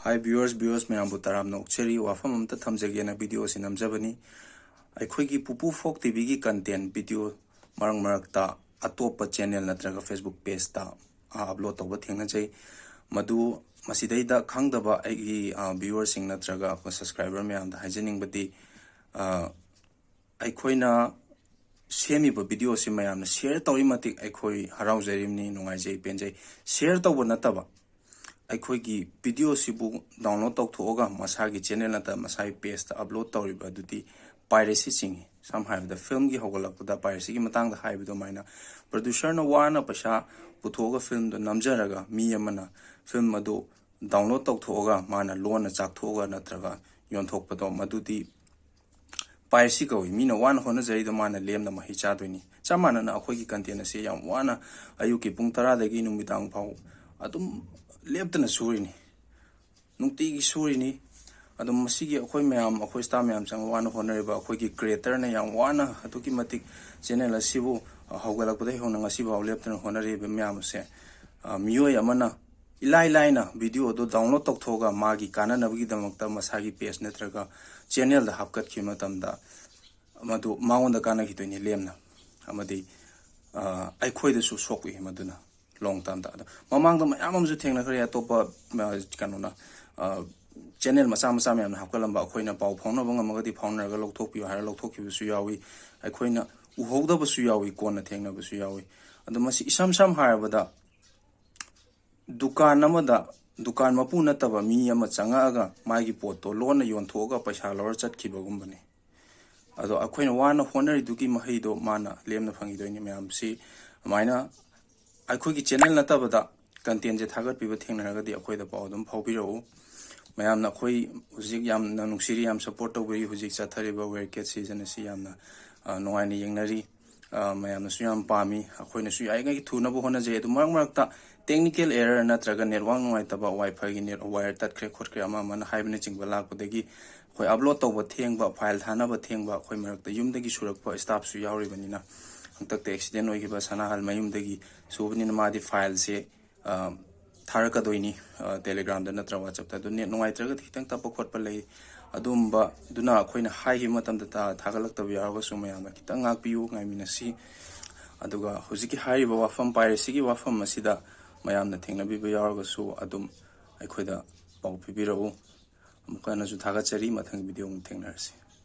Hi viewers mayambu taramna ukcheri wafam amta thamjagena video si namjabani aikhoigi pupu folk tv gi content video marang marakta atopa channel natraga facebook page ta upload tawba thengna jai madu masidaida khangdaba aigi viewers sing natraga subscriber mayam da hajening badi aikhoina semi ba video si mayam na share tawi matik aikhoi harau jarimni nungai jai penjai share tawba nataba aikhoigi video sibu download tawthoga masagi channel nata masai page ta upload tawriba dudi piracy singi somehow the film gi hogolakda piracy gi matang da haibido maina producer na wana pasha puthoga film do namjaraga mi amana film madu download tawthoga mana loan na chakthoga natraga yonthokpado madudi piracy ko mi na wana hona jai do mana lemna mahi chadoini chamana na akhoigi content ase yam wana ayuki pung 10 dagi numidang phau adum leptana surini nungti gi surini adum masigi akhoi mayam akhoi sta mayam chang wana honariba akhoi gi creator na yang wana atuki matik channel asibu haugalak budai hona ngasi baw leptana honariba mayam se miyo amana ilai laina video do download toktoga magi kana nabgi damakta masagi page netraga channel da hapkat khima tamda madu maunda kana gitoini lemna amadi aikhoi da su sokui maduna long term da mamang da mayam ju thengna khari atopa kanona channel masa masa mayam hapkalamba akhoina paw phongna banga magadi phongna ga lokthokpi har lokthokki su yawi akhoina uhogda bu su yawi kona thengna bu su yawi adumasi isam sam harabada dukan amada dukan mapu nataba mi ama changa ga magi poto lona yonthoga paisa lor chatkiba gumbani ado akhoina wana honari duki mahaido mana lemna phangi doini mayam si maina aikhoigi channel natabada content je thagat piba thengnaraga di akhoida paw dum phawbirau mayam na khoi hujik yam na nungsiri yam support tawbri hujik chathariba wear cat season asi yam na noaini yengnari mayam na suyam pami akhoina su ai ga thuna bo hona je du marang marakta technical error natraga network ngai taba wifi gi net wire tat khre khot khre ama man haibne chingba lakpodagi khoi upload tawba thengba file thana ba thengba khoi marakta yumdagi surakpa staff su yauri banina hangtak accident oi giba sana hal mayumdagi subni madi file se tharaka doini telegram da natra whatsapp ta net nungai traga thitang tapa khotpa lei adumba duna khoina hai hi matam da thagalak tabi yaga sumaya ma kitang ngak piu ngai minasi aduga hujiki hai ba wafam piracy gi wafam masida mayam na thengna bi yaga su adum aikhoida pau pibirau amukana ju thaga chari mathang video mu thengnarsi